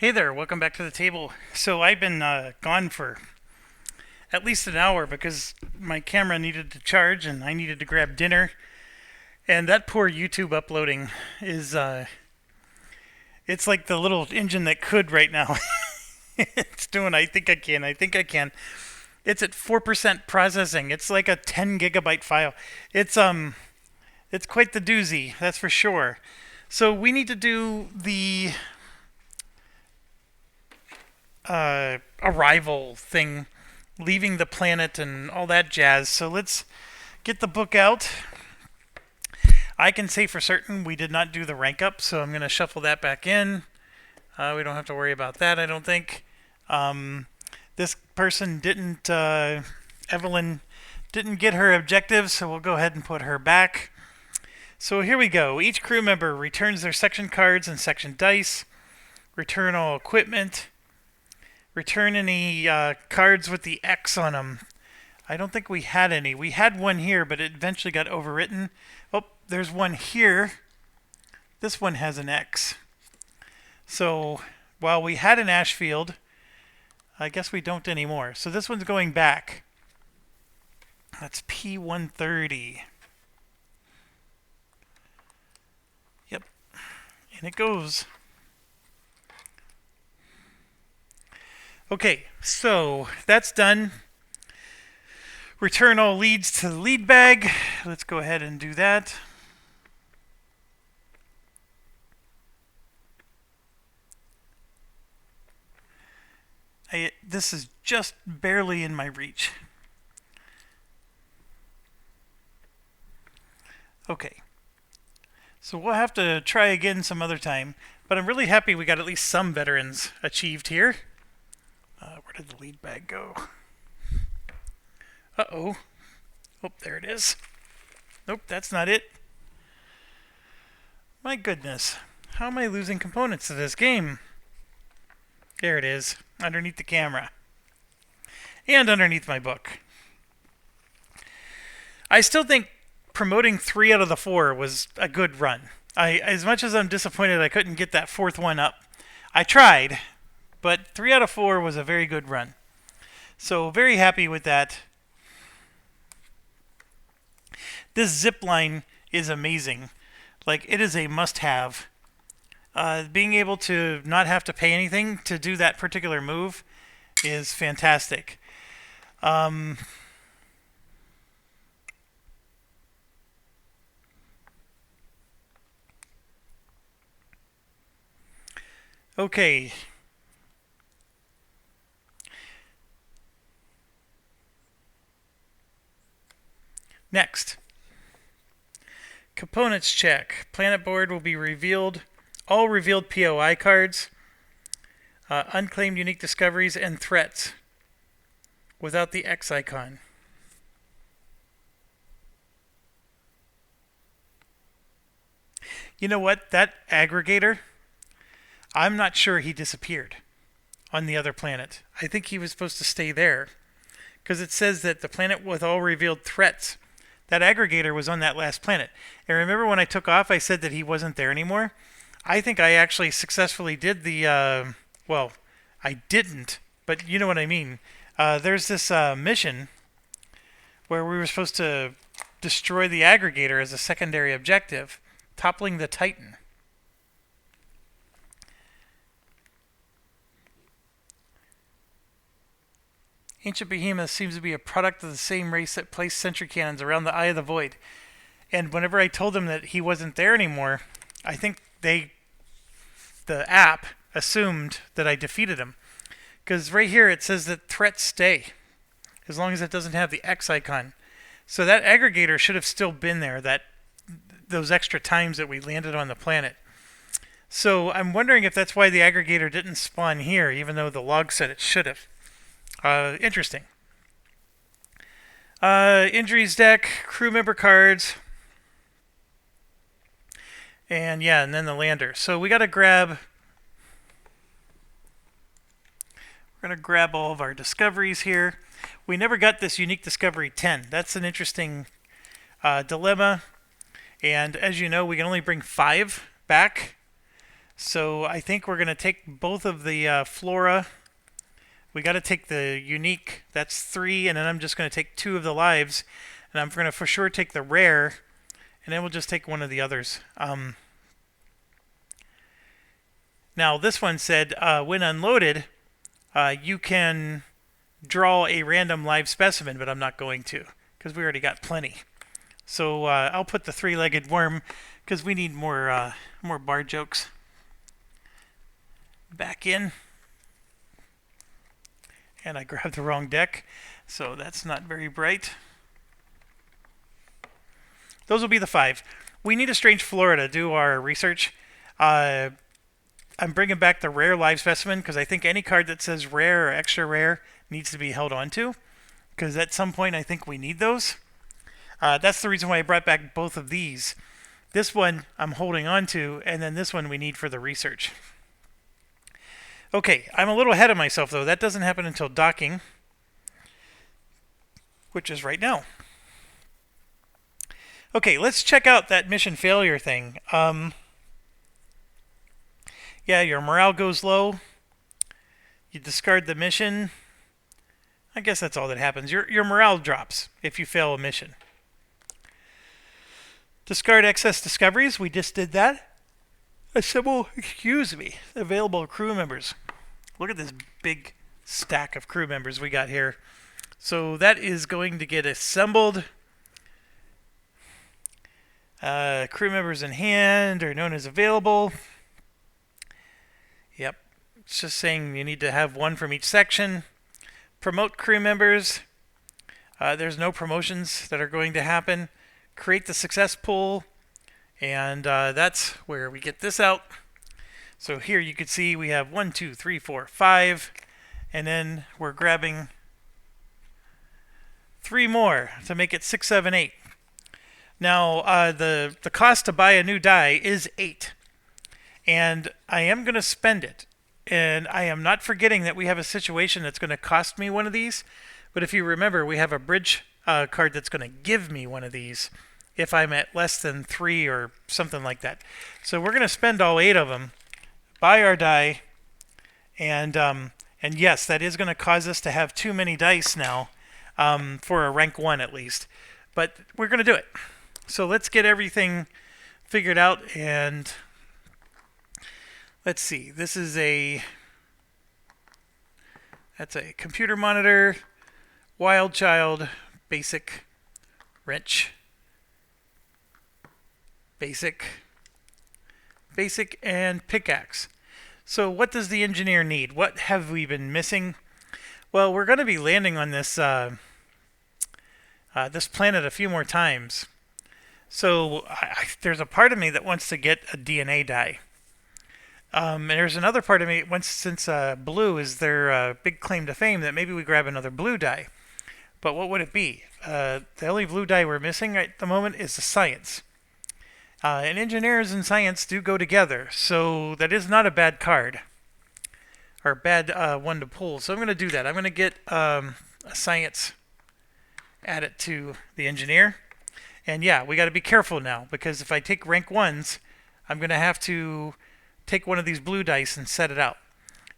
Hey there, welcome back to the table. So I've been gone for at least an hour because my camera needed to charge and I needed to grab dinner. And that poor YouTube uploading is, it's like the little engine that could right now. It's doing, I think I can. It's at 4% processing. It's like a 10 gigabyte file. It's quite the doozy, that's for sure. So we need to do the arrival thing, leaving the planet and all that jazz. So let's get the book out. I can say for certain we did not do the rank up, so I'm going to shuffle that back in. We don't have to worry about that, I don't think. This person didn't, Evelyn didn't get her objective, so we'll go ahead and put her back. So here we go. Each crew member returns their section cards and section dice. Return all equipment. Return any cards with the X on them. I don't think we had any. We had one here, but it eventually got overwritten. Oh, there's one here. This one has an X. So while we had an Ashfield, I guess we don't anymore. So this one's going back. That's P130. Yep. And it goes. Okay, so that's done. Return all leads to the lead bag. Let's go ahead and do that. This is just barely in my reach. Okay. So we'll have to try again some other time, but I'm really happy we got at least some veterans achieved here. Where did the lead bag go? Uh-oh. Oh, there it is. Nope, that's not it. My goodness. How am I losing components to this game? There it is, underneath the camera. And underneath my book. I still think promoting 3 out of the 4 was a good run. As much as I'm disappointed I couldn't get that 4th one up, I tried. But 3 out of 4 was a very good run. So very happy with that. This zip line is amazing. Like, it is a must-have. Being able to not have to pay anything to do that particular move is fantastic. Okay. Next, components check. Planet board will be revealed. All revealed POI cards, unclaimed unique discoveries, and threats without the X icon. You know what? That aggregator, I'm not sure he disappeared on the other planet. I think he was supposed to stay there because it says that the planet with all revealed threats. That aggregator was on that last planet. And remember when I took off, I said that he wasn't there anymore? I think I actually successfully did the, well, I didn't, but you know what I mean. There's this mission where we were supposed to destroy the aggregator as a secondary objective, toppling the Titan. Ancient Behemoth seems to be a product of the same race that placed sentry cannons around the Eye of the Void. And whenever I told them that he wasn't there anymore, I think the app assumed that I defeated him. Because right here it says that threats stay, as long as it doesn't have the X icon. So that aggregator should have still been there, those extra times that we landed on the planet. So I'm wondering if that's why the aggregator didn't spawn here, even though the log said it should have. Interesting. Injuries deck, crew member cards, and yeah, and then the lander. So we gotta grab. We're gonna grab all of our discoveries here. We never got this unique discovery 10. That's an interesting dilemma. And as you know, we can only bring 5 back. So I think we're going to take both of the flora. We got to take the unique, that's 3, and then I'm just going to take 2 of the lives, and I'm going to for sure take the rare, and then we'll just take one of the others. Now this one said when unloaded, you can draw a random live specimen, but I'm not going to because we already got plenty. So I'll put the 3-legged worm because we need more bar jokes. Back in. And I grabbed the wrong deck, so that's not very bright. Those will be the 5. We need a strange flora to do our research. I'm bringing back the rare live specimen because I think any card that says rare or extra rare needs to be held on to, because at some point I think we need those. That's the reason why I brought back both of these. This one I'm holding on to, and then this one we need for the research. Okay, I'm a little ahead of myself though. That doesn't happen until docking, which is right now. Okay, let's check out that mission failure thing. Yeah, your morale goes low. You discard the mission. I guess that's all that happens. Your morale drops if you fail a mission. Discard excess discoveries. We just did that. Assemble, available crew members. Look at this big stack of crew members we got here. So that is going to get assembled. Crew members in hand are known as available. Yep. It's just saying you need to have 1 from each section. Promote crew members. There's no promotions that are going to happen. Create the success pool. And that's where we get this out. So here you can see we have 1, 2, 3, 4, 5. And then we're grabbing 3 more to make it 6, 7, 8. Now, the cost to buy a new die is 8. And I am going to spend it. And I am not forgetting that we have a situation that's going to cost me one of these. But if you remember, we have a bridge card that's going to give me one of these if I'm at less than 3 or something like that. So we're going to spend all 8 of them, buy our die, and yes, that is going to cause us to have too many dice now for a rank 1 at least. But we're going to do it. So let's get everything figured out, and let's see. This is that's a computer monitor, wild child, basic, wrench, basic, and pickaxe. So what does the engineer need? What have we been missing? Well, we're going to be landing on this this planet a few more times. So there's a part of me that wants to get a DNA die. And there's another part of me, since blue is their big claim to fame, that maybe we grab another blue die. But what would it be? The only blue die we're missing at the moment is the science. And engineers and science do go together, so that is not a bad card. Or bad one to pull. So I'm going to do that. I'm going to get a science, add it to the engineer. And yeah, we got to be careful now, because if I take rank 1s, I'm going to have to take one of these blue dice and set it out.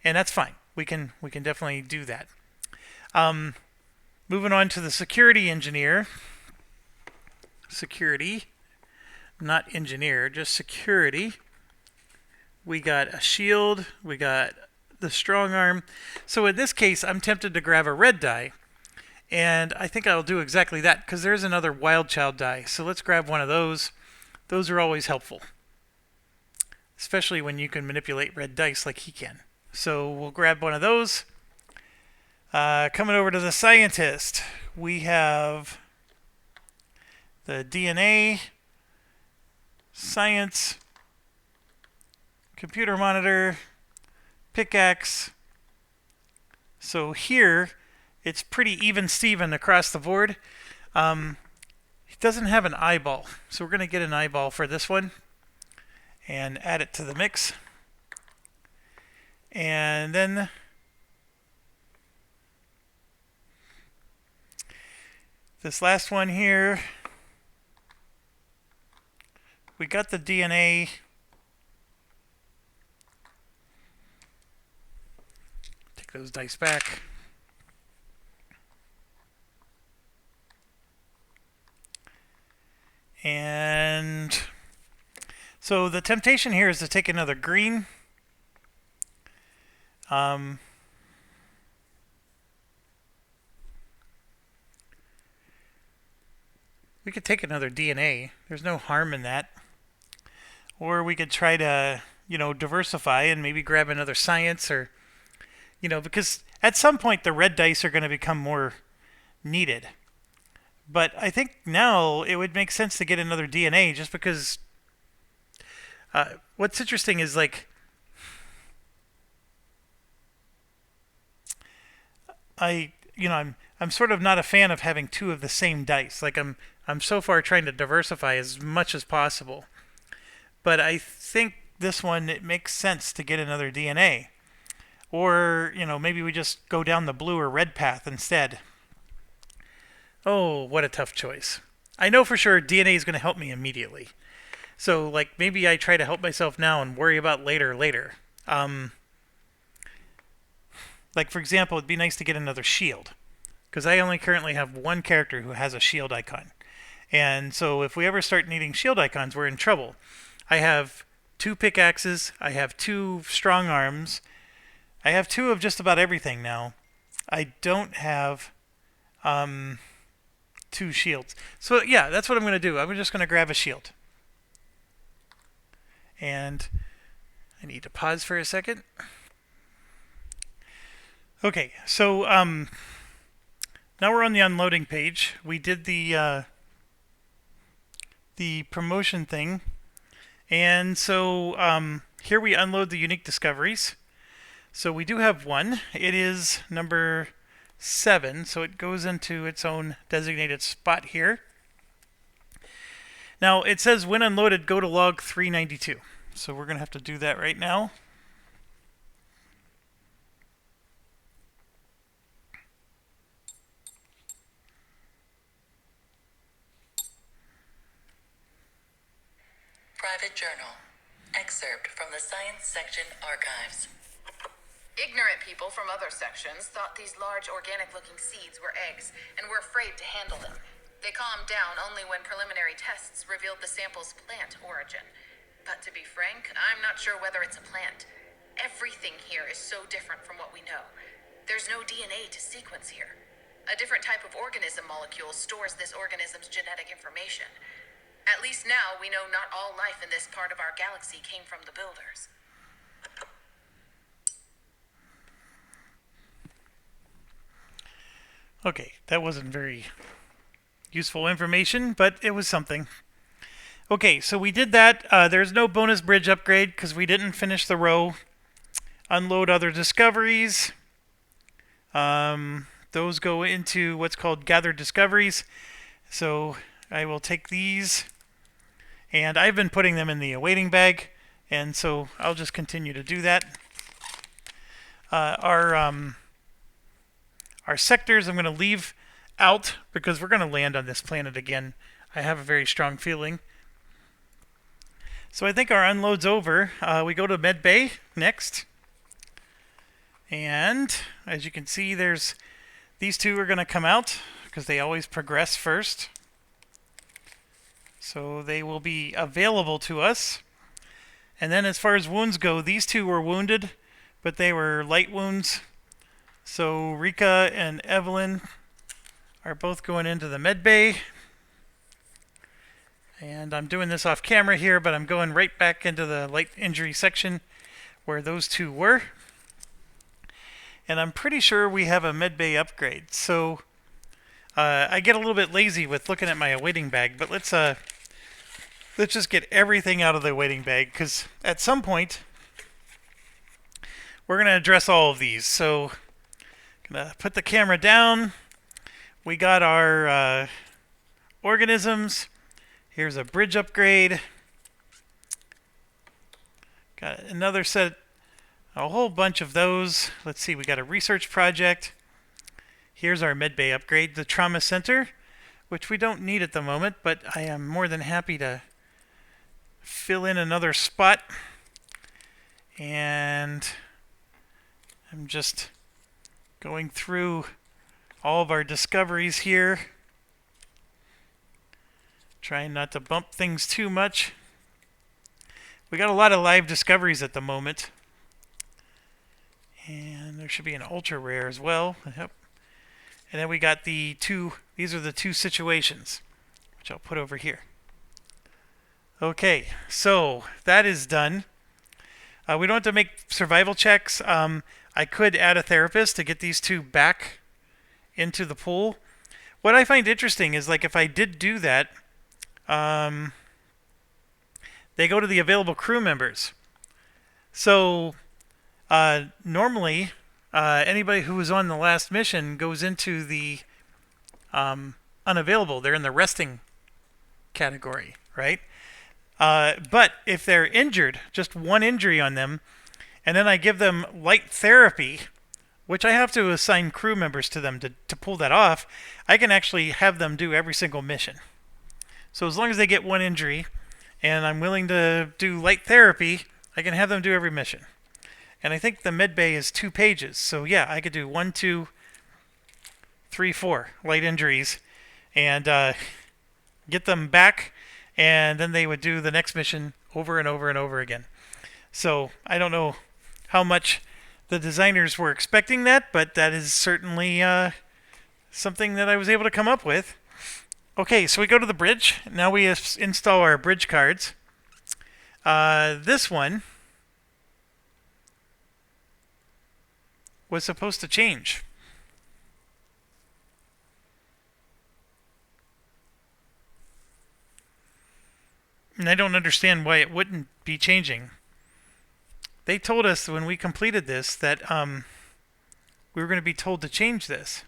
And that's fine. We can definitely do that. Moving on to the security engineer. Security, not engineer, just security. We got a shield. We got the strong arm. So in this case, I'm tempted to grab a red die. And I think I'll do exactly that, because there's another wild child die. So let's grab one of those. Those are always helpful, especially when you can manipulate red dice like he can. So we'll grab one of those. Coming over to the scientist, we have the DNA, science, computer monitor, pickaxe. So here, it's pretty even Steven across the board. He doesn't have an eyeball, so we're going to get an eyeball for this one and add it to the mix. And then this last one here, we got the DNA. Take those dice back. And so the temptation here is to take another green. We could take another DNA. There's no harm in that. Or we could try to, diversify and maybe grab another science, or, because at some point the red dice are going to become more needed. But I think now it would make sense to get another DNA, just because what's interesting is, like, I'm sort of not a fan of having two of the same dice. Like, I'm so far trying to diversify as much as possible. But I think this one, it makes sense to get another DNA. Or, maybe we just go down the blue or red path instead. Oh, what a tough choice. I know for sure DNA is going to help me immediately. So, like, maybe I try to help myself now and worry about later. Like, for example, it'd be nice to get another shield, because I only currently have one character who has a shield icon. And so if we ever start needing shield icons, we're in trouble. I have 2 pickaxes, I have 2 strong arms, I have 2 of just about everything now. I don't have 2 shields. So yeah, that's what I'm going to do. I'm just going to grab a shield. And I need to pause for a second. Okay, so now we're on the unloading page. We did the promotion thing, and so here we unload the unique discoveries. So we do have one. It is number 7, so it goes into its own designated spot here. Now it says when unloaded, go to log 392. So we're going to have to do that right now. Private Journal. Excerpt from the Science Section Archives. Ignorant people from other sections thought these large organic-looking seeds were eggs and were afraid to handle them. They calmed down only when preliminary tests revealed the sample's plant origin. But to be frank, I'm not sure whether it's a plant. Everything here is so different from what we know. There's no DNA to sequence here. A different type of organism molecule stores this organism's genetic information. At least now we know not all life in this part of our galaxy came from the builders. Okay, that wasn't very useful information, but it was something. Okay, so we did that. There's no bonus bridge upgrade because we didn't finish the row. Unload other discoveries. Those go into what's called gathered discoveries. So I will take these, and I've been putting them in the awaiting bag, and so I'll just continue to do that. Our sectors I'm going to leave out because we're going to land on this planet again. I have a very strong feeling. So I think our unload's over. We go to Med Bay next. And as you can see, these 2 are going to come out because they always progress first. So they will be available to us. And then as far as wounds go, these 2 were wounded, but they were light wounds. So Rika and Evelyn are both going into the med bay. And I'm doing this off camera here, but I'm going right back into the light injury section where those 2 were. And I'm pretty sure we have a med bay upgrade. So I get a little bit lazy with looking at my awaiting bag, but let's just get everything out of the awaiting bag, because at some point we're going to address all of these. So gonna put the camera down. We got our organisms. Here's a bridge upgrade. Got another set, a whole bunch of those. Let's see, we got a research project. Here's our medbay upgrade, the trauma center, which we don't need at the moment, but I am more than happy to fill in another spot. And I'm just Going through all of our discoveries here. Trying not to bump things too much. We got a lot of live discoveries at the moment. And there should be an ultra rare as well. Yep. And then we got the two, these are the two situations, which I'll put over here. Okay, so that is done. We don't have to make survival checks. I could add a therapist to get these two back into the pool. What I find interesting is, like, if I did do that, they go to the available crew members. So normally, anybody who was on the last mission goes into the unavailable. They're in the resting category, right? But if they're injured, just one injury on them, and then I give them light therapy, which I have to assign crew members to them to pull that off, I can actually have them do every single mission. So as long as they get one injury, and I'm willing to do light therapy, I can have them do every mission. And I think the med bay is 2 pages. So yeah, I could do 1, 2, 3, 4 light injuries and get them back, and then they would do the next mission over and over and over again. So I don't know how much the designers were expecting that, but that is certainly something that I was able to come up with. Okay, so we go to the bridge. Now we install our bridge cards. This one was supposed to change. And I don't understand why it wouldn't be changing. They told us when we completed this that we were going to be told to change this.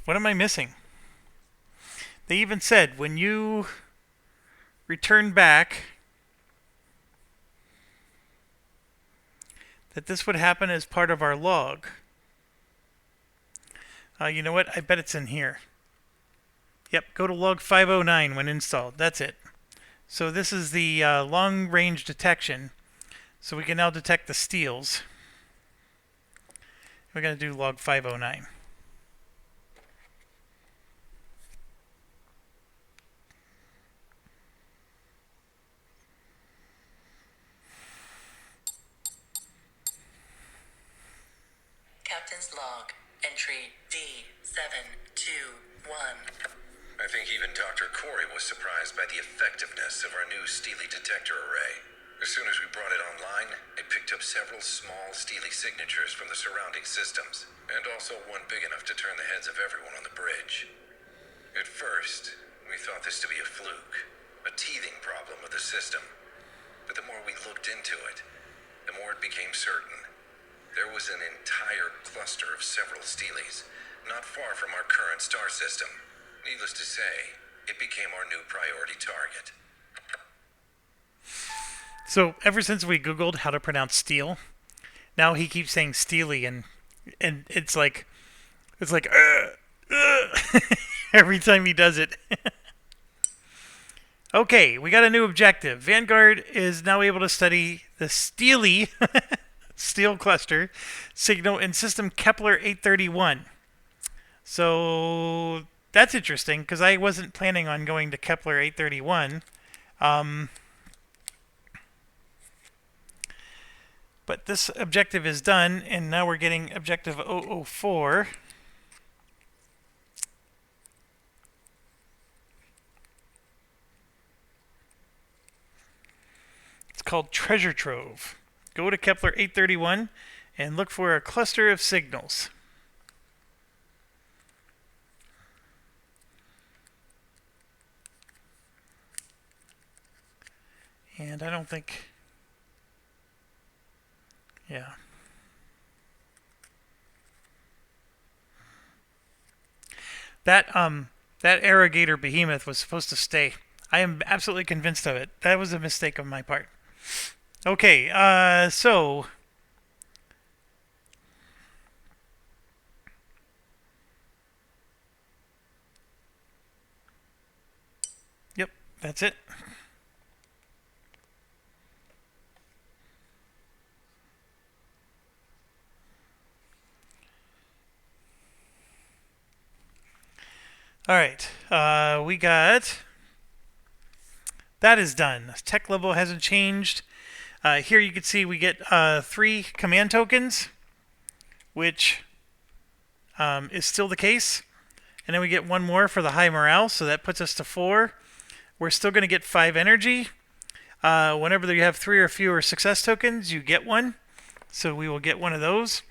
What am I missing? They even said when you return back that this would happen as part of our log. You know what? I bet it's in here. Yep, go to log 509 when installed. That's it. So this is the long-range detection. So we can now detect the steals. We're going to do log 509. Captain's log, entry D721. I think even Dr. Corey was surprised by the effectiveness of our new Steely detector array. As soon as we brought it online, it picked up several small Steely signatures from the surrounding systems, and also one big enough to turn the heads of everyone on the bridge. At first, we thought this to be a fluke, a teething problem with the system. But the more we looked into it, the more it became certain. There was an entire cluster of several Steelies, not far from our current star system. Needless to say, it became our new priority target. So ever since we Googled how to pronounce steel, now he keeps saying Steely, and it's like every time he does it. Okay, we got a new objective. Vanguard is now able to study the Steely steel cluster signal in system Kepler 831. So that's interesting because I wasn't planning on going to Kepler 831. But this objective is done, and now we're getting objective 004. It's called Treasure Trove. Go to Kepler 831 and look for a cluster of signals. And I don't think... Yeah. That irrigator behemoth was supposed to stay. I am absolutely convinced of it. That was a mistake on my part. Okay, so... Yep, that's it. All right, we got that is done. Tech level hasn't changed. Here you can see we get 3 command tokens, which is still the case. And then we get 1 more for the high morale, so that puts us to 4. We're still going to get 5 energy. Whenever you have 3 or fewer success tokens, you get 1. So we will get 1 of those.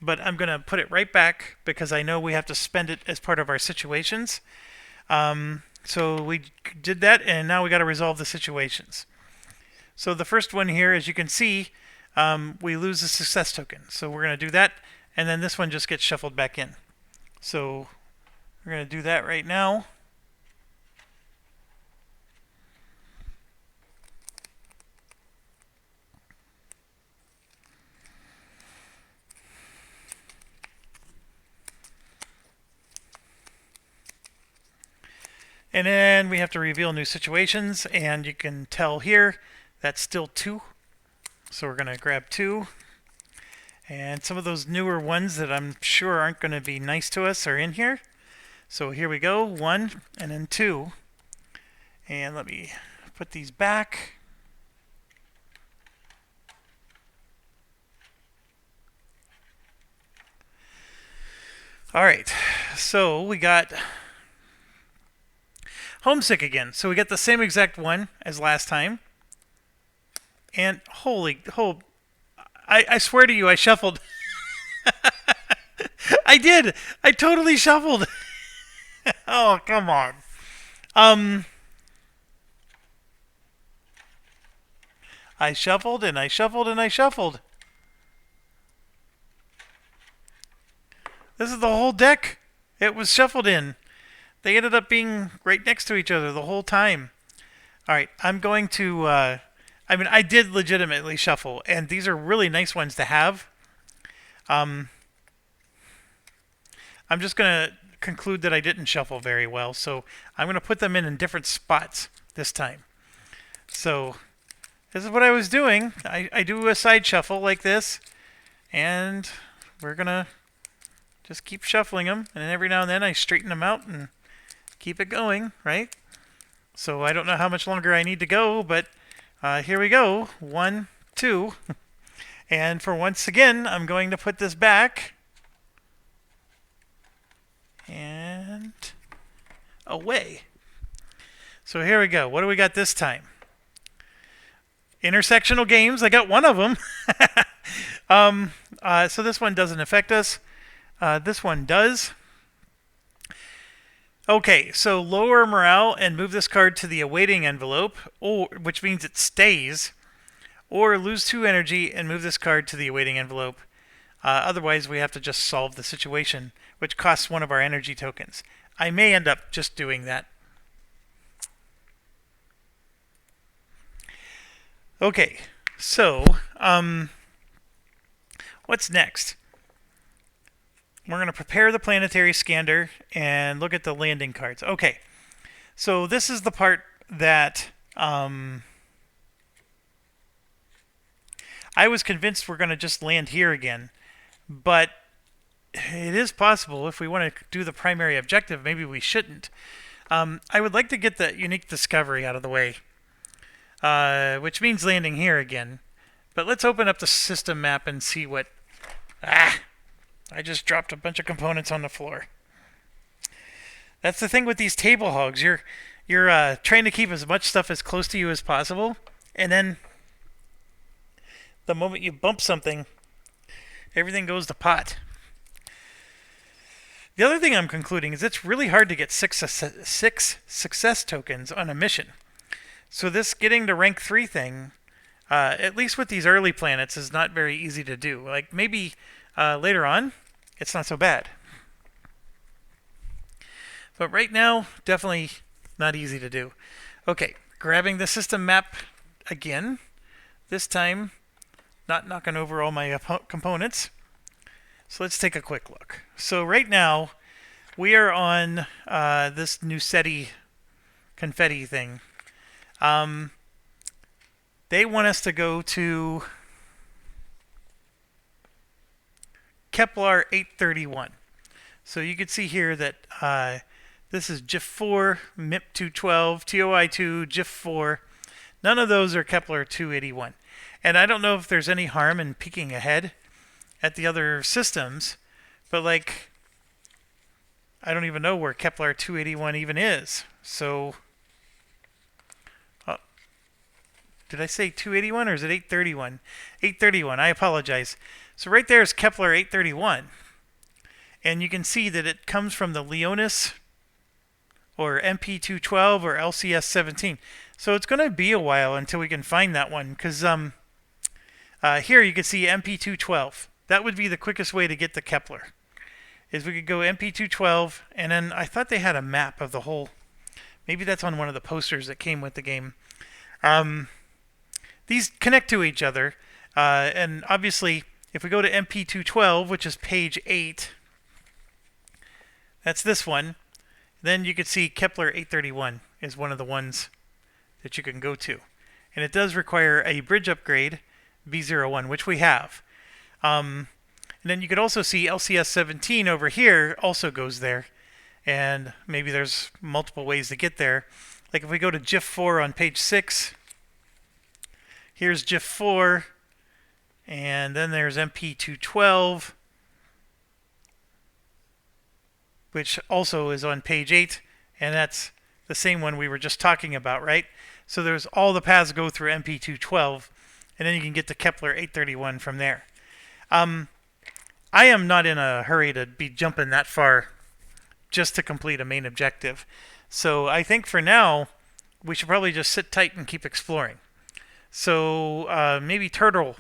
But I'm going to put it right back because I know we have to spend it as part of our situations. So we did that, and now we got to resolve the situations. So the first one here, as you can see, we lose a success token. So we're going to do that, and then this one just gets shuffled back in. So we're going to do that right now. And then we have to reveal new situations, and you can tell here that's still 2. So we're going to grab 2. And some of those newer ones that I'm sure aren't going to be nice to us are in here. So here we go, 1 and then 2. And let me put these back. All right, so we got homesick again. So we get the same exact one as last time. And I swear to you, I shuffled. I did. I totally shuffled. Oh, come on. I shuffled and I shuffled and I shuffled. This is the whole deck. It was shuffled in. They ended up being right next to each other the whole time. All right, I'm going to... I did legitimately shuffle, and these are really nice ones to have. I'm just going to conclude that I didn't shuffle very well, so I'm going to put them in different spots this time. So this is what I was doing. I do a side shuffle like this, and we're going to just keep shuffling them, and then every now and then I straighten them out and keep it going, right? So I don't know how much longer I need to go, but here we go. 1, 2. And for once again, I'm going to put this back. And away. So here we go. What do we got this time? Intersectional games. I got 1 of them. So this one doesn't affect us. This one does. Okay, so lower morale and move this card to the awaiting envelope, which means it stays, or lose 2 energy and move this card to the awaiting envelope. Otherwise, we have to just solve the situation, which costs 1 of our energy tokens. I may end up just doing that. Okay, so what's next? We're going to prepare the planetary scanner and look at the landing cards. Okay, so this is the part that I was convinced we're going to just land here again. But it is possible if we want to do the primary objective, maybe we shouldn't. I would like to get the unique discovery out of the way, which means landing here again. But let's open up the system map and see what... I just dropped a bunch of components on the floor. That's the thing with these table hogs. You're trying to keep as much stuff as close to you as possible, and then the moment you bump something, everything goes to pot. The other thing I'm concluding is it's really hard to get 6 success tokens on a mission. So this getting to rank 3 thing, at least with these early planets, is not very easy to do. Like maybe later on, it's not so bad. But right now, definitely not easy to do. Okay, grabbing the system map again. This time, not knocking over all my components. So let's take a quick look. So right now, we are on this Nucetti confetti thing. They want us to go to Kepler 831. So you can see here that This is GIF4, MIP212, TOI2, GIF4. None of those are Kepler 281. And I don't know if there's any harm in peeking ahead at the other systems, but like, I don't even know where Kepler 281 even is. So, did I say 281 or is it 831? 831, I apologize. So right there is Kepler 831. And you can see that it comes from the Leonis or MP212 or LCS 17. So it's going to be a while until we can find that one, because here you can see MP212. That would be the quickest way to get the Kepler. Is we could go MP212, and then I thought they had a map of the whole. Maybe that's on one of the posters that came with the game. These connect to each other, and obviously, if we go to MP212, which is page 8, that's this one. Then you could see Kepler 831 is one of the ones that you can go to. And it does require a bridge upgrade, B01, which we have. And then you could also see LCS 17 over here also goes there. And maybe there's multiple ways to get there. Like if we go to GIF4 on page 6, here's GIF4, and then there's MP212, which also is on page 8, and that's the same one we were just talking about, right? So there's all the paths go through MP212, and then you can get to Kepler 831 from there. I am not in a hurry to be jumping that far just to complete a main objective. So I think for now, we should probably just sit tight and keep exploring. So maybe turtle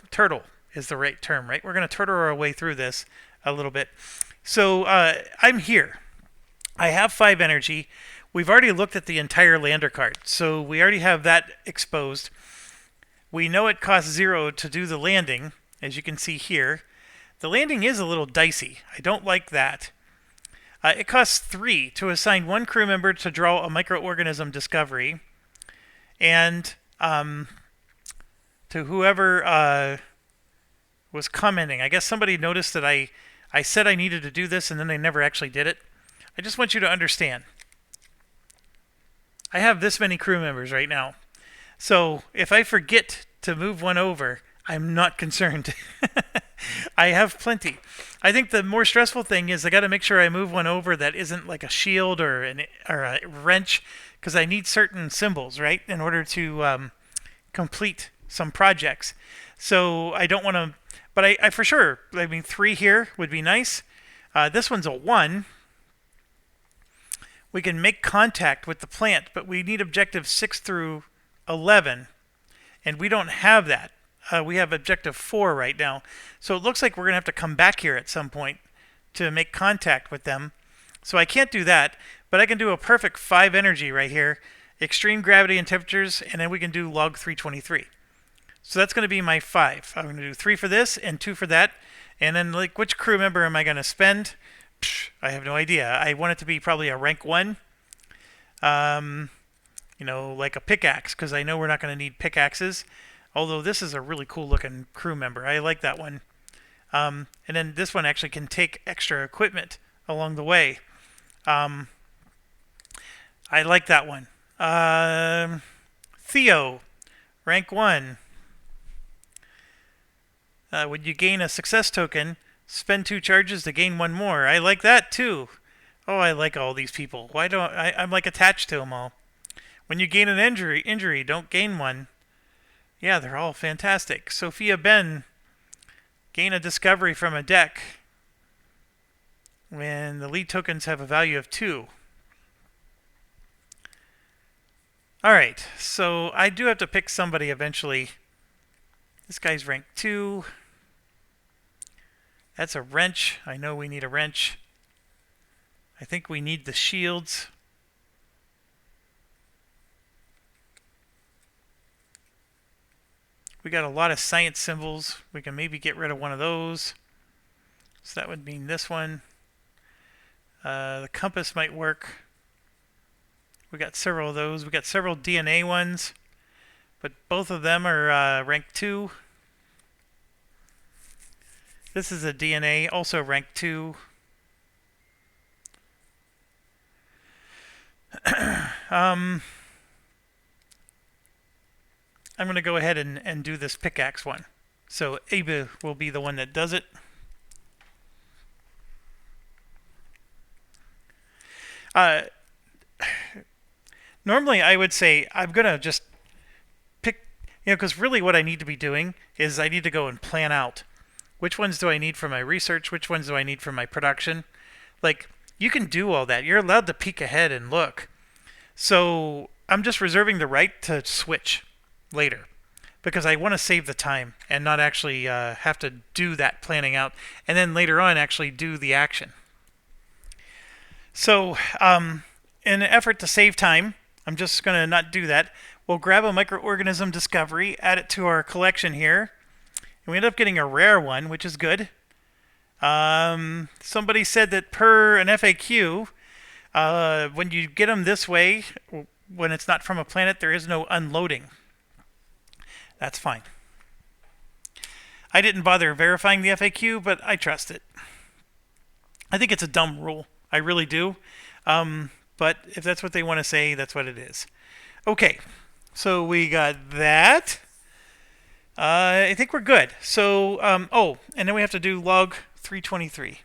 is the right term, right? We're going to turtle our way through this a little bit. So I'm here. I have 5 energy. We've already looked at the entire lander card, so we already have that exposed. We know it costs 0 to do the landing, as you can see here. The landing is a little dicey. I don't like that. It costs 3 to assign 1 crew member to draw a microorganism discovery, and to whoever was commenting. I guess somebody noticed that I said I needed to do this and then they never actually did it. I just want you to understand. I have this many crew members right now. So if I forget to move one over, I'm not concerned. I have plenty. I think the more stressful thing is I got to make sure I move one over that isn't like a shield or a wrench, because I need certain symbols, right, in order to complete some projects. So I don't want to, but I for sure, I mean 3 here would be nice. This one's a 1. We can make contact with the plant, but we need objectives 6 through 11, and we don't have that. We have objective 4 right now. So it looks like we're going to have to come back here at some point to make contact with them. So I can't do that, but I can do a perfect 5 energy right here, extreme gravity and temperatures, and then we can do log 323. So that's going to be my 5. I'm going to do 3 for this and 2 for that. And then, like, which crew member am I going to spend? I have no idea. I want it to be probably a rank 1. You know, like a pickaxe, because I know we're not going to need pickaxes. Although this is a really cool looking crew member. I like that one. And then this one actually can take extra equipment along the way. I like that one. Theo, rank 1. When you gain a success token, spend 2 charges to gain 1 more. I like that too. Oh, I like all these people. Why don't I'm like attached to them all. When you gain an injury, don't gain 1. Yeah, they're all fantastic. Sophia Ben, gain a discovery from a deck when the lead tokens have a value of 2. Alright, so I do have to pick somebody eventually. This guy's rank 2. That's a wrench. I know we need a wrench. I think we need the shields. We got a lot of science symbols. We can maybe get rid of one of those. So that would mean this one. The compass might work. We got several of those. We got several DNA ones, but both of them are rank 2. This is a DNA, also rank 2. I'm going to go ahead and do this pickaxe one. So Abe will be the one that does it. Normally I would say I'm going to just pick, because really what I need to be doing is I need to go and plan out which ones do I need for my research, which ones do I need for my production. Like, you can do all that. You're allowed to peek ahead and look. So I'm just reserving the right to switch later because I want to save the time and not actually have to do that planning out and then later on actually do the action. So in an effort to save time, I'm just going to not do that. We'll grab a microorganism discovery, add it to our collection here, and we end up getting a rare one, which is good. Somebody said that per an FAQ, when you get them this way, when it's not from a planet, there is no unloading. That's fine. I didn't bother verifying the FAQ, but I trust it. I think it's a dumb rule. I really do. But if that's what they want to say, that's what it is. Okay, so we got that. I think we're good. So, and then we have to do log 323.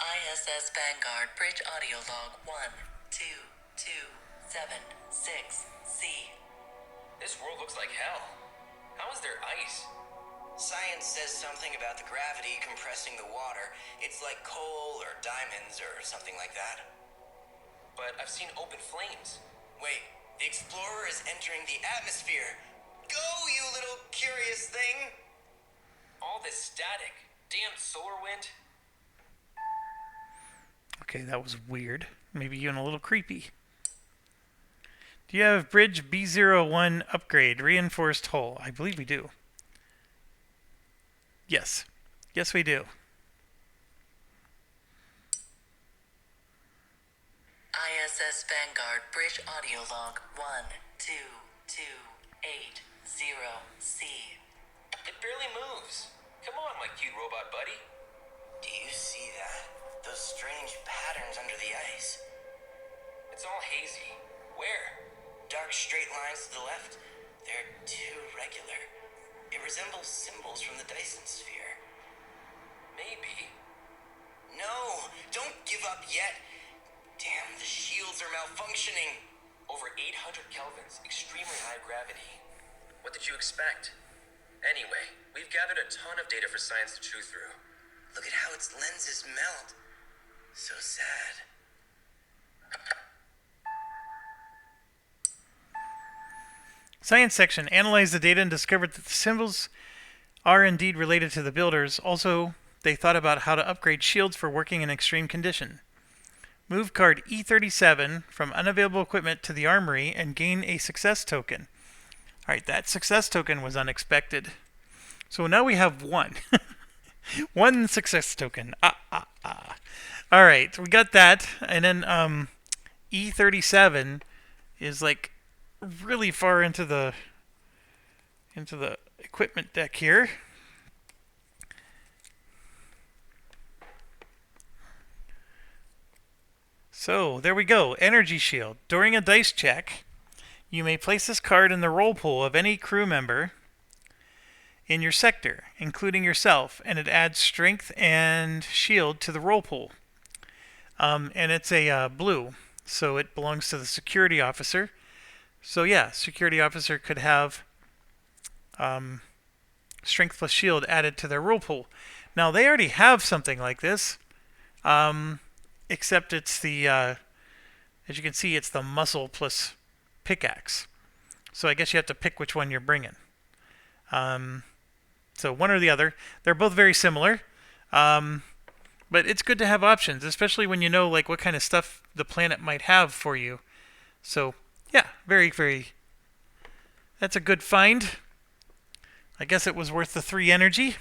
ISS Vanguard Bridge Audio Log 1227-6C. This world looks like hell. How is there ice? Science says something about the gravity compressing the water. It's like coal or diamonds or something like that. But I've seen open flames. Wait, the Explorer is entering the atmosphere. Go, you little curious thing! All this static. Damn solar wind. Okay, that was weird. Maybe even a little creepy. Do you have bridge B01 upgrade, reinforced hull? I believe we do. Yes. Yes, we do. ISS Vanguard Bridge Audio Log 12280C. It barely moves. Come on, my cute robot buddy. Do you see that? Those strange patterns under the ice. It's all hazy. Where? Dark straight lines to the left. They're too regular. It resembles symbols from the Dyson sphere. Maybe. No, don't give up yet. Damn, the shields are malfunctioning. Over 800 kelvins, extremely high gravity. What did you expect? Anyway, we've gathered a ton of data for science to chew through. Look at how its lenses melt. So sad. Science section analyzed the data and discovered that the symbols are indeed related to the builders. Also, they thought about how to upgrade shields for working in extreme condition. Move card E37 from unavailable equipment to the armory and gain a success token. Alright, that success token was unexpected. So now we have one. One success token. Alright, we got that. And then E37 is like really far into the equipment deck here. So there we go. Energy shield. During a dice check, you may place this card in the roll pool of any crew member in your sector, including yourself, and it adds strength and shield to the roll pool. And it's a blue, so it belongs to the security officer. So yeah, security officer could have strength plus shield added to their roll pool. Now they already have something like this, except it's the, as you can see, it's the muscle plus pickaxe. So I guess you have to pick which one you're bringing. So one or the other. They're both very similar. But it's good to have options, especially when you know like what kind of stuff the planet might have for you. So yeah, very, very. That's a good find. I guess it was worth the 3 energy.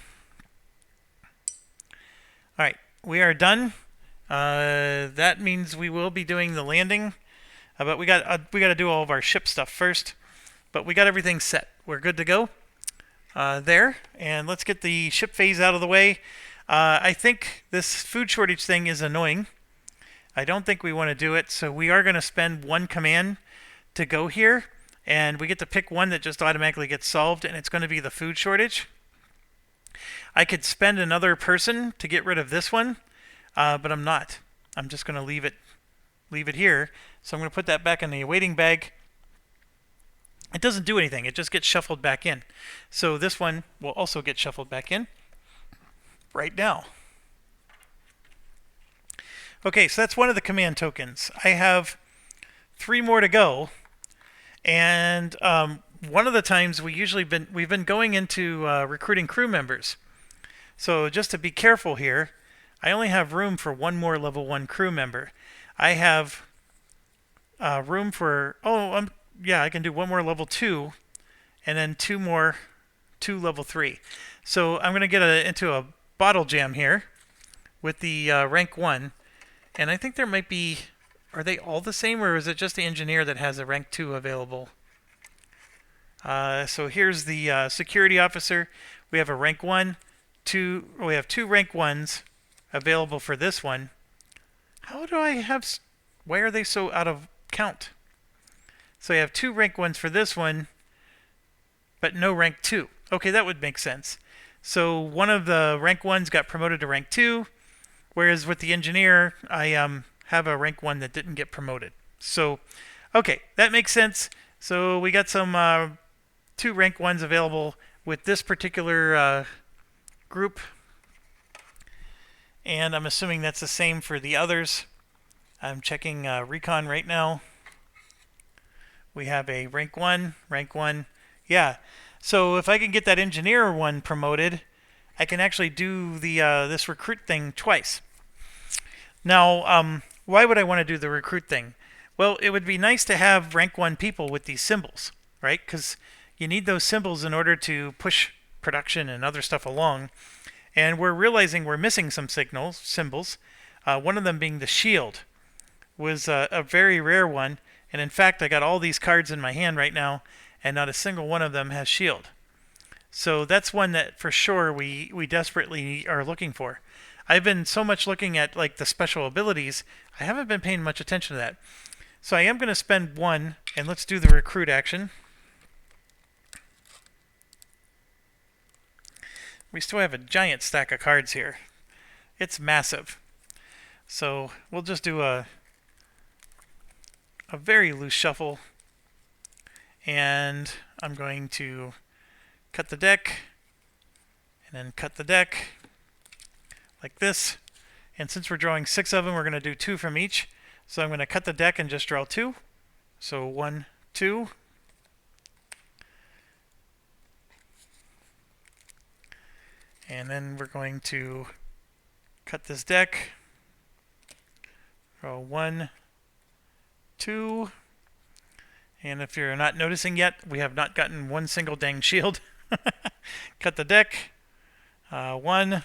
All right, we are done. That means we will be doing the landing, but we got to do all of our ship stuff first. But we got everything set. We're good to go there, and let's get the ship phase out of the way. I think this food shortage thing is annoying. I don't think we want to do it, so we are going to spend one command to go here, and we get to pick one that just automatically gets solved, and it's going to be the food shortage. I could spend another person to get rid of this one, but I'm not. I'm just going to leave it here. So I'm going to put that back in the awaiting bag. It doesn't do anything. It just gets shuffled back in. So this one will also get shuffled back in right now. Okay, so that's one of the command tokens. I have 3 more to go, and one of the times we've been going into recruiting crew members. So just to be careful here, I only have room for one more level 1 crew member. I have room for I can do one more level 2, and then 2 level 3. So I'm going to get into a bottle jam here with the rank 1. And I think there might be, are they all the same, or is it just the engineer that has a rank 2 available? So here's the security officer. We have a rank 1, 2, we have 2 rank 1s available for this one. How do I have, why are they so out of count? So I have 2 rank 1s for this one, but no rank 2. Okay, that would make sense. So one of the rank 1s got promoted to rank 2, whereas with the engineer, I have a rank 1 that didn't get promoted. So, okay, that makes sense. So we got some 2 rank 1s available with this particular group. And I'm assuming that's the same for the others. I'm checking recon right now. We have a rank 1. Yeah. So if I can get that engineer one promoted, I can actually do the this recruit thing twice. Now, why would I want to do the recruit thing? Well, it would be nice to have rank 1 people with these symbols, right? Because you need those symbols in order to push production and other stuff along. And we're realizing we're missing some symbols. One of them being the shield was a very rare one. And in fact, I got all these cards in my hand right now, and not a single one of them has shield. So that's one that for sure we desperately are looking for. I've been so much looking at like the special abilities, I haven't been paying much attention to that. So I am going to spend 1, and let's do the recruit action. We still have a giant stack of cards here. It's massive. So we'll just do a very loose shuffle. And I'm going to cut the deck, and then cut the deck like this. And since we're drawing 6 of them, we're going to do 2 from each. So I'm going to cut the deck and just draw 2. So 1, 2. And then we're going to cut this deck. Draw 1, 2. And if you're not noticing yet, we have not gotten one single dang shield. Cut the deck. 1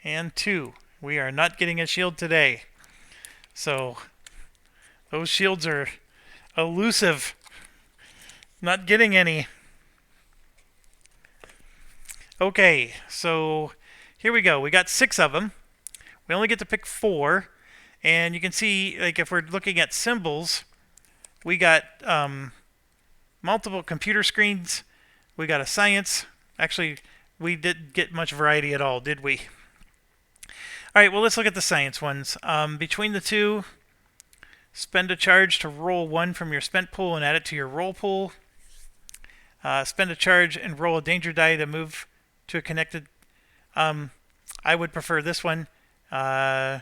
and 2. We are not getting a shield today. So those shields are elusive. Not getting any. Okay, so here we go. We got 6 of them. We only get to pick 4. And you can see, like, if we're looking at symbols, we got multiple computer screens. We got a science. Actually, we didn't get much variety at all, did we? All right, well, let's look at the science ones. Between the 2, spend a charge to roll 1 from your spent pool and add it to your roll pool. Spend a charge and roll a danger die to move to a connected. I would prefer this one. Yeah,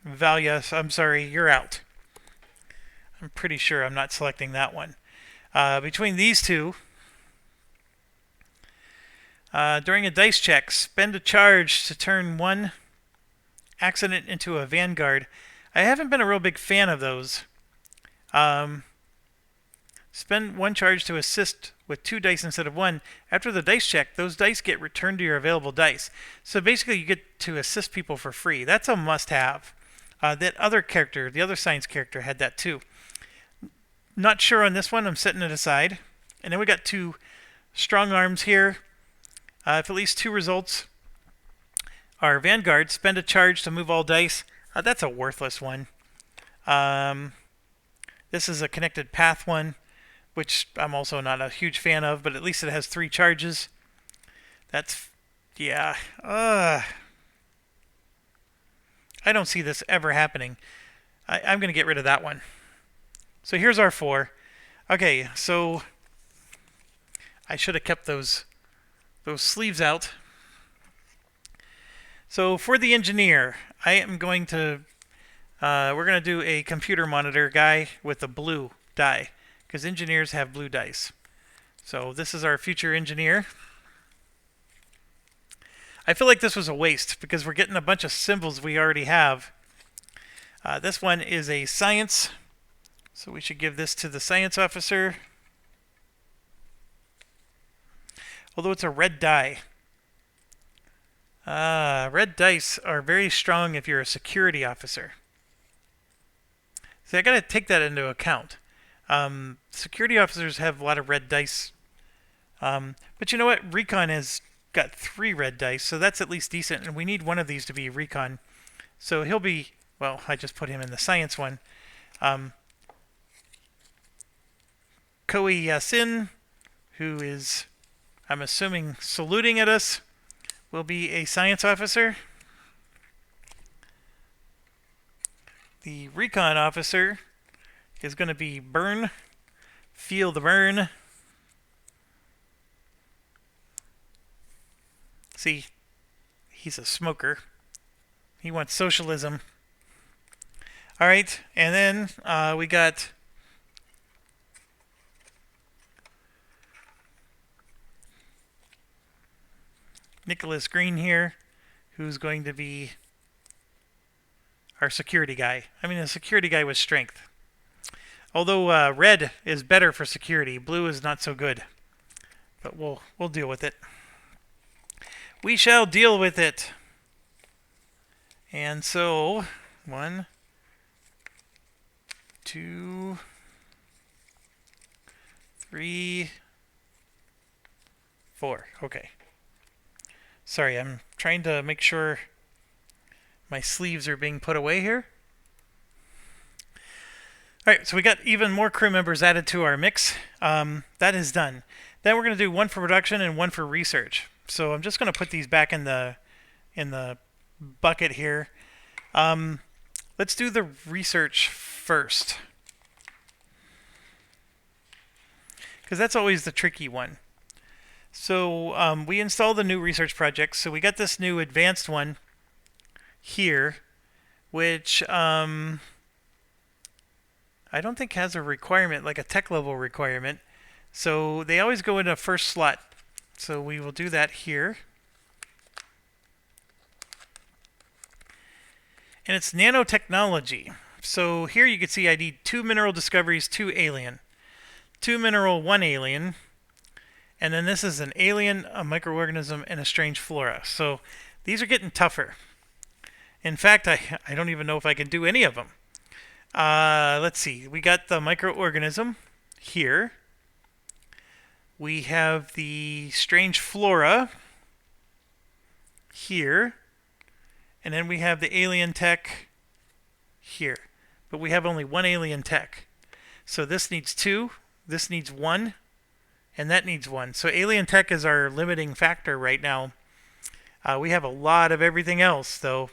Valia, I'm sorry, you're out. I'm pretty sure I'm not selecting that one. Between these 2, during a dice check, spend a charge to turn 1 accident into a Vanguard. I haven't been a real big fan of those. Spend 1 charge to assist with 2 dice instead of 1. After the dice check, those dice get returned to your available dice. So basically you get to assist people for free. That's a must-have. That other character, the other science character, had that too. Not sure on this one. I'm setting it aside. And then we got 2 strong arms here. If at least 2 results are Vanguard, spend a charge to move all dice. That's a worthless one. This is a connected path one, which I'm also not a huge fan of, but at least it has 3 charges. That's, yeah. I don't see this ever happening. I'm going to get rid of that one. So here's our 4. Okay, so I should have kept those sleeves out. So for the engineer, I am going to, we're going to do a computer monitor guy with a blue die, because engineers have blue dice. So this is our future engineer. I feel like this was a waste, because we're getting a bunch of symbols we already have. This one is a science, so we should give this to the science officer. Although it's a red die. Red dice are very strong if you're a security officer. See, I gotta take that into account. Security officers have a lot of red dice. But you know what? Recon has got 3 red dice, so that's at least decent, and we need one of these to be recon. So he'll be, well, I just put him in the science one. Koi Yasin, who is, I'm assuming, saluting at us, will be a science officer. The recon officer is going to be Burn. Feel the burn. See, he's a smoker. He wants socialism. Alright, and then we got Nicholas Green here, who's going to be our security guy. I mean, a security guy with strength. Although red is better for security, blue is not so good. But we'll deal with it. We shall deal with it. And so, 1, 2, 3, 4. Okay. Sorry, I'm trying to make sure my sleeves are being put away here. Alright, so we got even more crew members added to our mix. That is done. Then we're going to do 1 for production and 1 for research. So I'm just going to put these back in the bucket here. Let's do the research first, because that's always the tricky one. So we installed the new research project. So we got this new advanced one here, which I don't think has a requirement, like a tech level requirement. So they always go in a first slot. So we will do that here. And it's nanotechnology. So here you can see I need 2 mineral discoveries, 2 alien. 2 mineral, 1 alien. And then this is an alien, a microorganism, and a strange flora. So these are getting tougher. In fact, I don't even know if I can do any of them. Let's see. We got the microorganism here. We have the strange flora here. And then we have the alien tech here. But we have only 1 alien tech. So this needs 2, this needs 1, and that needs 1. So alien tech is our limiting factor right now. We have a lot of everything else, though.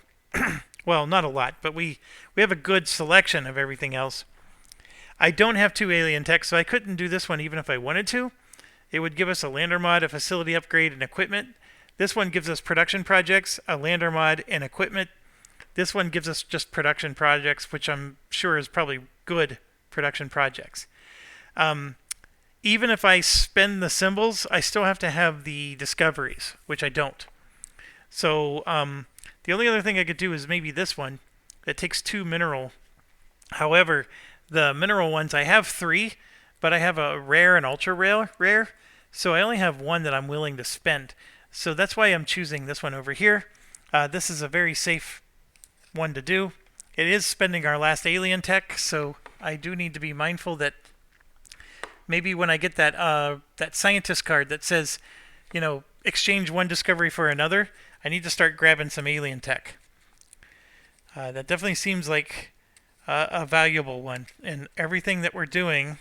Well, not a lot, but we have a good selection of everything else. I don't have 2 alien tech, so I couldn't do this one even if I wanted to. It would give us a lander mod, a facility upgrade, and equipment. This one gives us production projects, a lander mod, and equipment. This one gives us just production projects, which I'm sure is probably good production projects. Even if I spend the symbols, I still have to have the discoveries, which I don't. So the only other thing I could do is maybe this one that takes 2 mineral. However, the mineral ones, I have 3, but I have a rare and ultra rare, so I only have 1 that I'm willing to spend. So that's why I'm choosing this one over here. This is a very safe one to do. It is spending our last alien tech, so I do need to be mindful that maybe when I get that that scientist card that says exchange one discovery for another, I need to start grabbing some alien tech. That definitely seems like a valuable one, and everything that we're doing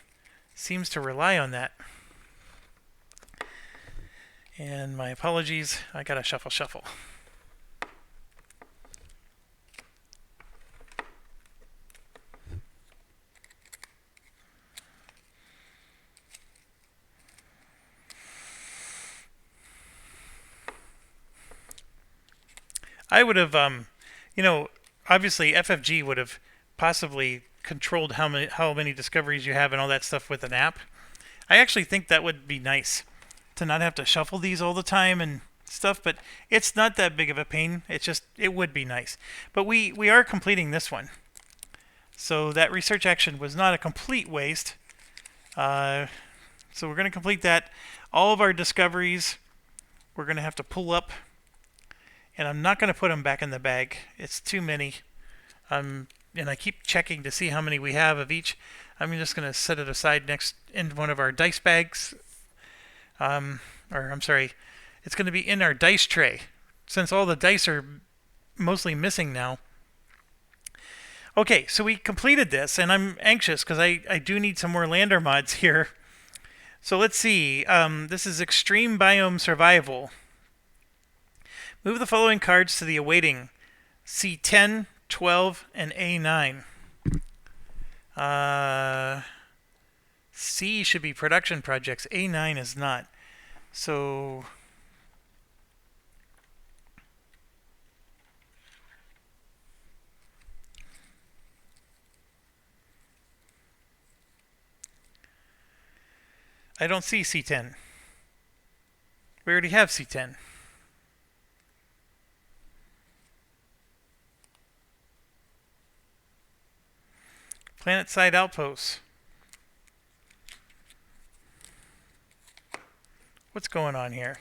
seems to rely on that. And my apologies, I gotta shuffle. I would have, obviously FFG would have possibly controlled how many discoveries you have and all that stuff with an app. I actually think that would be nice to not have to shuffle these all the time and stuff, but it's not that big of a pain. It would be nice. But we are completing this one. So that research action was not a complete waste. So we're going to complete that. All of our discoveries we're going to have to pull up. And I'm not going to put them back in the bag. It's too many. And I keep checking to see how many we have of each. I'm just going to set it aside next in one of our dice bags. It's going to be in our dice tray, since all the dice are mostly missing now. Okay, so we completed this, and I'm anxious because I do need some more lander mods here. So let's see. This is Extreme Biome Survival. Move the following cards to the awaiting C10, 12, and A9. C should be production projects. A9 is not. So I don't see C10. We already have C10. Planet side outposts. What's going on here?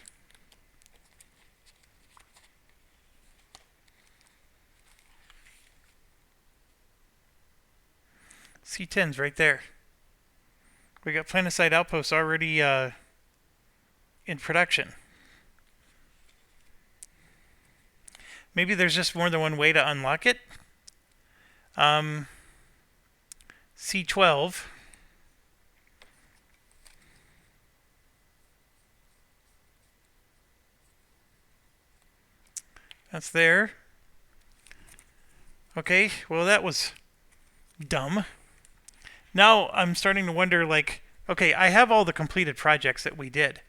C10's right there. We got planet side outposts already in production. Maybe there's just more than one way to unlock it. C12. That's there. Okay, well that was dumb. Now I'm starting to wonder, like, okay, I have all the completed projects that we did.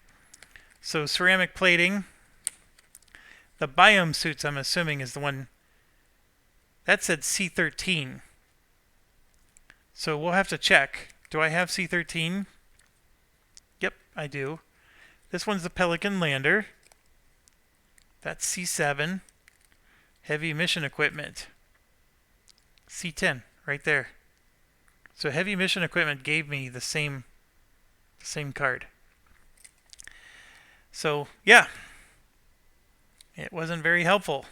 So ceramic plating. The biome suits, I'm assuming, is the one. That said C13. So we'll have to check. Do I have C13? Yep, I do. This one's the Pelican lander. That's C7. Heavy mission equipment. C10, right there. So heavy mission equipment gave me the same card. So, yeah. It wasn't very helpful.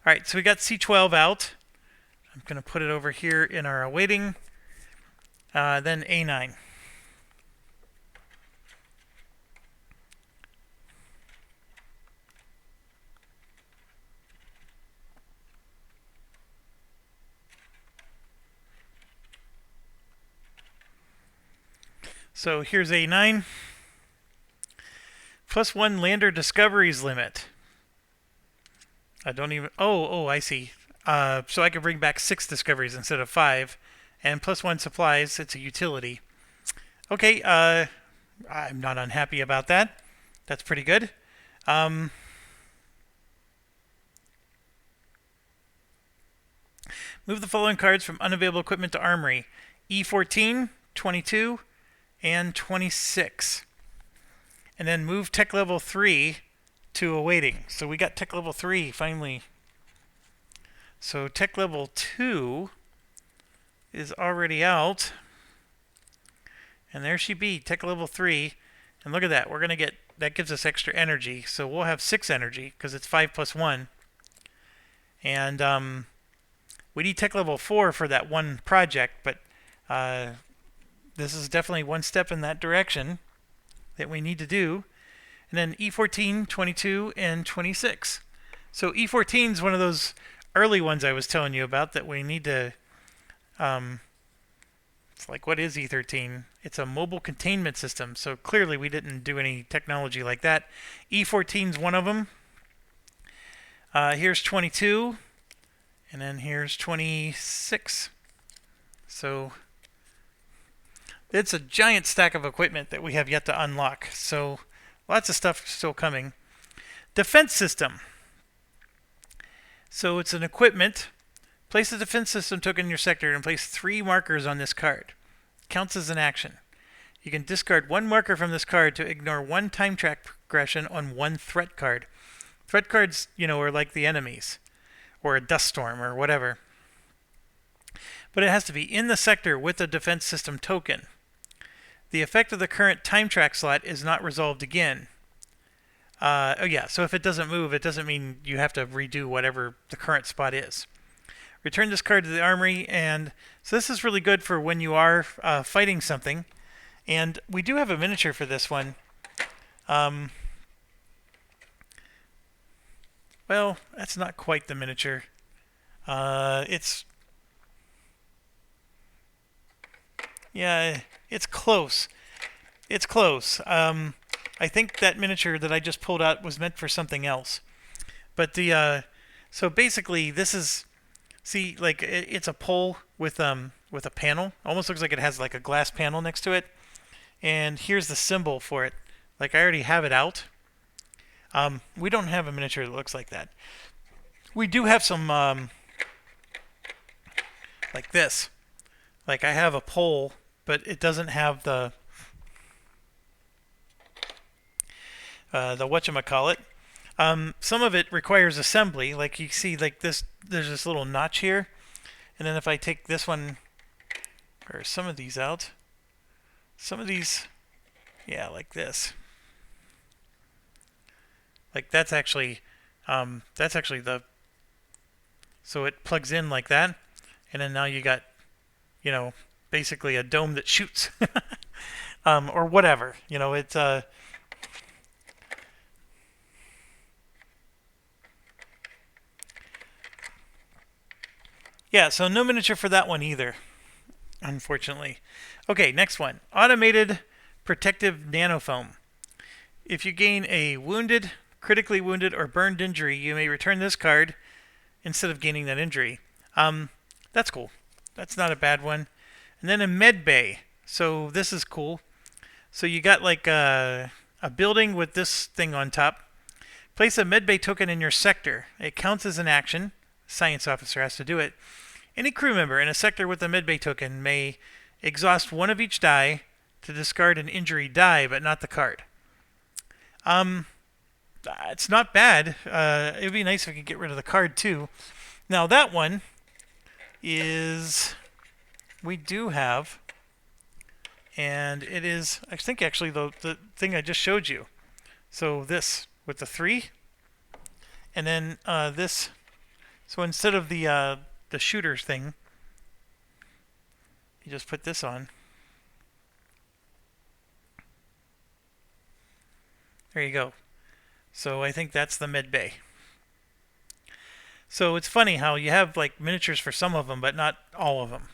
Alright, so we got C12 out. I'm going to put it over here in our awaiting. Then A9. So here's A9. +1 lander discoveries limit. I don't even... Oh, I see. So I can bring back 6 discoveries instead of 5. And +1 supplies. It's a utility. Okay, I'm not unhappy about that. That's pretty good. Move the following cards from unavailable equipment to armory. E14, 22, and 26. And then move tech level 3 to awaiting. So we got tech level 3 finally. So tech level 2 is already out. And there she be, tech level 3. And look at that, we're going to get, that gives us extra energy. So we'll have 6 energy because it's 5 plus 1. And we need tech level 4 for that one project, but this is definitely one step in that direction that we need to do. and then E14, 22, and 26. So E14 is one of those early ones I was telling you about that we need to. It's like, what is E13? It's a mobile containment system. So clearly we didn't do any technology like that. E14 is one of them. Here's 22, and then here's 26. So it's a giant stack of equipment that we have yet to unlock. So lots of stuff still coming. Defense system. So it's an equipment. Place the defense system token in your sector and place 3 markers on this card. Counts as an action. You can discard 1 marker from this card to ignore 1 time track progression on 1 threat card. Threat cards, are like the enemies, or a dust storm, or whatever. But it has to be in the sector with the defense system token. The effect of the current time track slot is not resolved again. So if it doesn't move, it doesn't mean you have to redo whatever the current spot is. Return this card to the armory, and so this is really good for when you are fighting something. And we do have a miniature for this one. Well, that's not quite the miniature. It's close. It's close. I think that miniature that I just pulled out was meant for something else. But so basically this is. See, like it's a pole with a panel. Almost looks like it has like a glass panel next to it. And here's the symbol for it. Like I already have it out. We don't have a miniature that looks like that. We do have some like this. Like I have a pole, but it doesn't have the whatchamacallit. Some of it requires assembly, like you see, like this. There's this little notch here, and then if I take this one or some of these out, some of these, like this. Like that's actually the. So it plugs in like that, and then now you got, basically a dome that shoots, or whatever. It's Yeah, so no miniature for that one either, unfortunately. Okay, next one. Automated protective nanofoam. If you gain a wounded, critically wounded, or burned injury, you may return this card instead of gaining that injury. That's cool. That's not a bad one. And then a med bay. So this is cool. So you got like a building with this thing on top. Place a med bay token in your sector. It counts as an action. Science officer has to do it. Any crew member in a sector with a medbay token may exhaust 1 of each die to discard an injury die, but not the card. It's not bad. It would be nice if we could get rid of the card too. Now that one is we do have, and it is I think actually the thing I just showed you. So this with the 3, and then this. So instead of the shooters thing, you just put this on. There you go. So I think that's the med bay. So it's funny how you have like miniatures for some of them, but not all of them.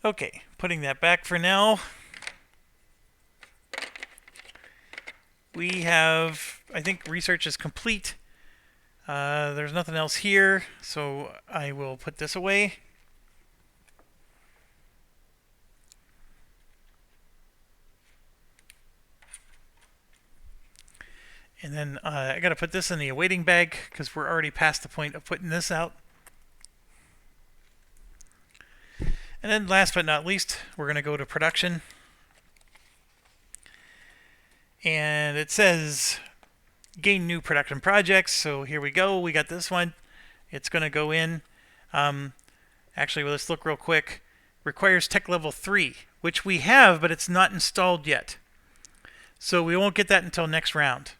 Okay, putting that back for now. We have, I think research is complete. There's nothing else here, so I will put this away. And then I got to put this in the awaiting bag because we're already past the point of putting this out. And then last but not least, we're going to go to production. And it says gain new production projects. So here we go. We got this one. It's going to go in. Actually, let's look real quick. Requires tech level 3, which we have, but it's not installed yet. So we won't get that until next round.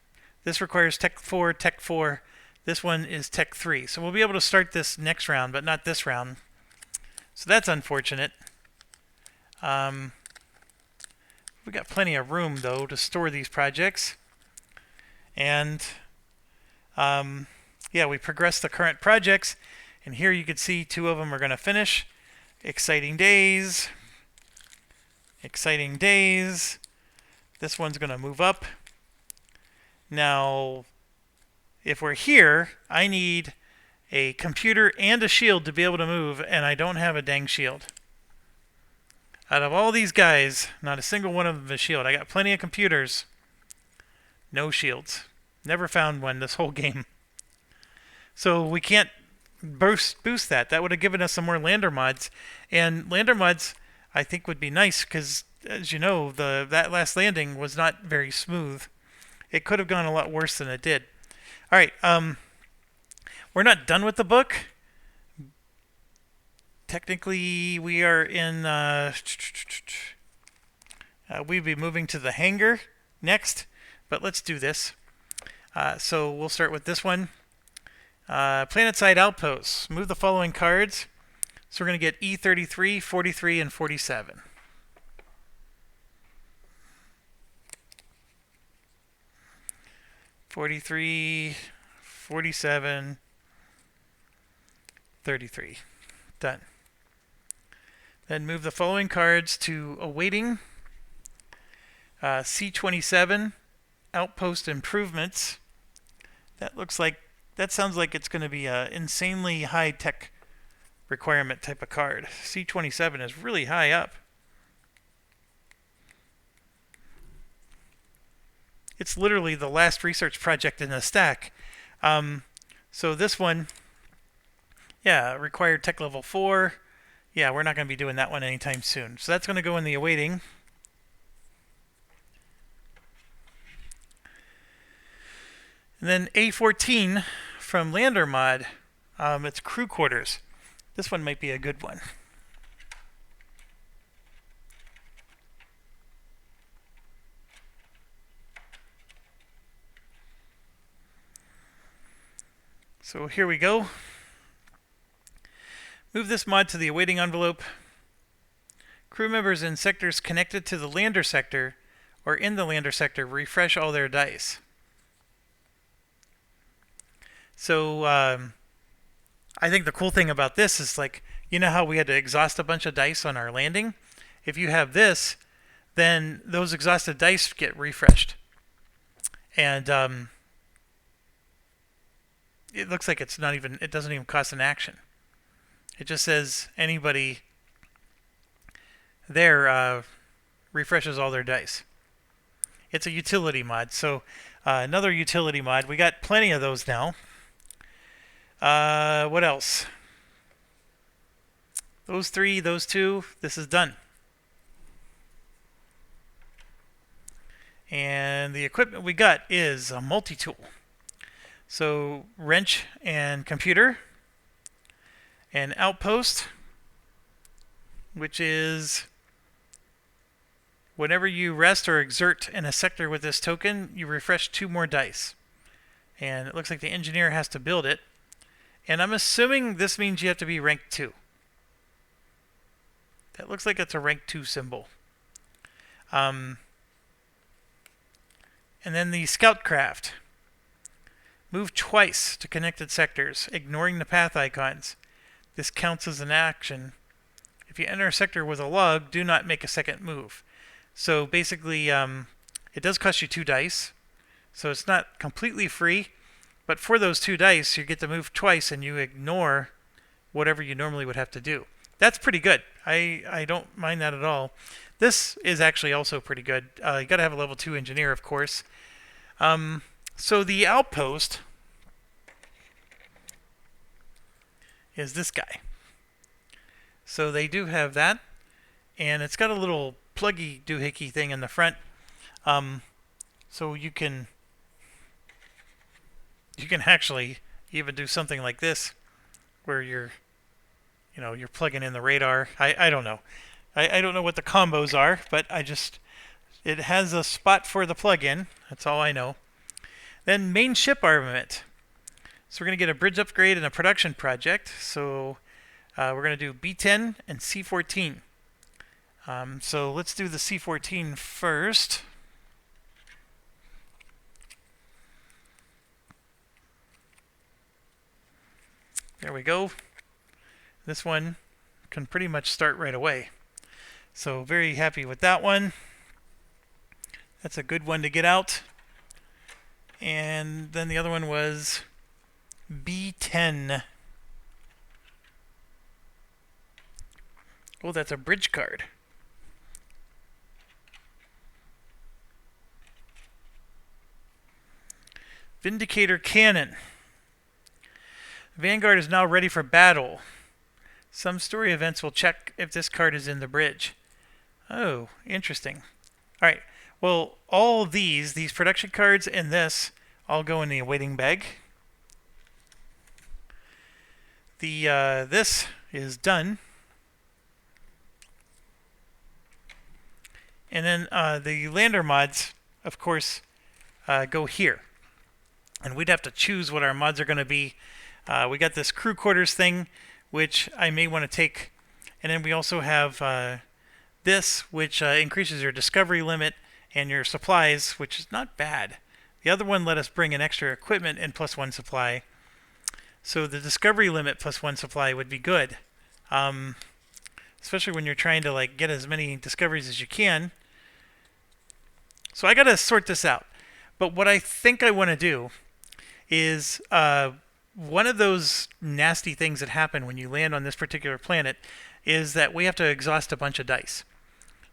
This requires tech 4, tech 4. This one is tech 3. So we'll be able to start this next round, but not this round. So that's unfortunate. We got plenty of room though to store these projects. And yeah, we progressed the current projects, and here you can see 2 of them are going to finish. Exciting days. Exciting days. This one's going to move up. Now, if we're here, I need a computer and a shield to be able to move, and I don't have a dang shield. Out of all these guys, not a single one of them is a shield. I got plenty of computers. No shields. Never found one this whole game. So we can't boost that. That would have given us some more lander mods. And lander mods, I think, would be nice because, as you know, that last landing was not very smooth. It could have gone a lot worse than it did. All right, we're not done with the book. Technically, we are in... we'd be moving to the hangar next, but let's do this. So we'll start with this one. Planetside Outposts. Move the following cards. So we're going to get E33, 43, and 47. (43, 47, 33). Done. Then move the following cards to awaiting. C27, Outpost Improvements. That sounds like it's going to be an insanely high tech requirement type of card. C27 is really high up. It's literally the last research project in the stack. So this one, yeah, required tech level 4. Yeah, we're not going to be doing that one anytime soon. So that's going to go in the awaiting. And then A14 from Lander Mod, it's crew quarters. This one might be a good one. So here we go. Move this mod to the awaiting envelope. Crew members in sectors connected to the lander sector or in the lander sector refresh all their dice. So I think the cool thing about this is, like, you know how we had to exhaust a bunch of dice on our landing? If you have this, then those exhausted dice get refreshed. And it looks like it doesn't even cost an action. It just says anybody there refreshes all their dice. It's a utility mod. So another utility mod. We got plenty of those now. What else? Those 3, those 2, this is done. And the equipment we got is a multi-tool. So wrench and computer. An outpost, which is whenever you rest or exert in a sector with this token, you refresh 2 more dice. And it looks like the engineer has to build it. And I'm assuming this means you have to be rank 2. That looks like it's a rank 2 symbol. And then the scout craft. Move twice to connected sectors, ignoring the path icons. This counts as an action. If you enter a sector with a log, do not make a second move. So basically, it does cost you 2 dice. So it's not completely free. But for those 2 dice, you get to move twice and you ignore whatever you normally would have to do. That's pretty good. I don't mind that at all. This is actually also pretty good. You got to have a level 2 engineer, of course. So the outpost is this guy. So they do have that, and it's got a little pluggy doohickey thing in the front. So you can actually even do something like this, where you're plugging in the radar. I don't know. I don't know what the combos are, but it has a spot for the plug-in. That's all I know. Then main ship armament. So we're going to get a bridge upgrade and a production project. So We're going to do B10 and C14. So let's do the C14 first. There we go. This one can pretty much start right away. So very happy with that one. That's a good one to get out. And then the other one was B10. Oh, that's a bridge card. Vindicator cannon. Vanguard is now ready for battle. Some story events will check if this card is in the bridge. Oh, interesting. Alright, well, all these production cards and this, all go in the awaiting bag. This is done. And then the lander mods, of course, go here. And we'd have to choose what our mods are going to be. We got this crew quarters thing, which I may want to take. And then we also have this, which increases your discovery limit and your supplies, which is not bad. The other one let us bring in extra equipment and +1 supply. So the discovery limit +1 supply would be good. Especially when you're trying to like get as many discoveries as you can. So I got to sort this out. But what I think I want to do is one of those nasty things that happen when you land on this particular planet is that we have to exhaust a bunch of dice.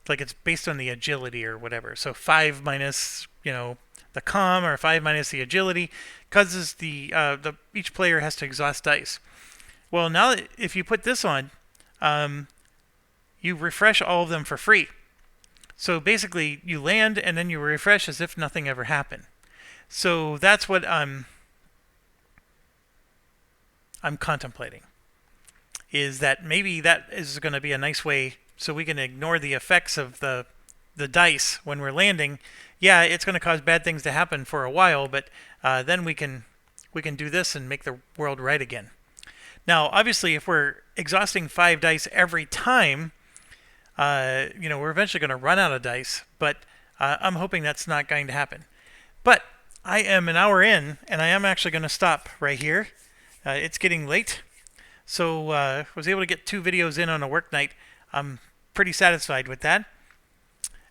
Like it's based on the agility or whatever. So 5 minus, the comm, or 5 minus the agility, causes each player has to exhaust dice. Well, now if you put this on, you refresh all of them for free. So basically, you land and then you refresh as if nothing ever happened. So that's what I'm contemplating. Is that maybe that is going to be a nice way so we can ignore the effects of the dice when we're landing. Yeah, it's going to cause bad things to happen for a while, but then we can do this and make the world right again. Now, obviously, if we're exhausting 5 dice every time, we're eventually going to run out of dice, but I'm hoping that's not going to happen. But I am an hour in, and I am actually going to stop right here. It's getting late, so I was able to get 2 videos in on a work night. I'm pretty satisfied with that.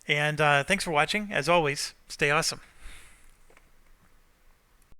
And thanks for watching. As always, stay awesome.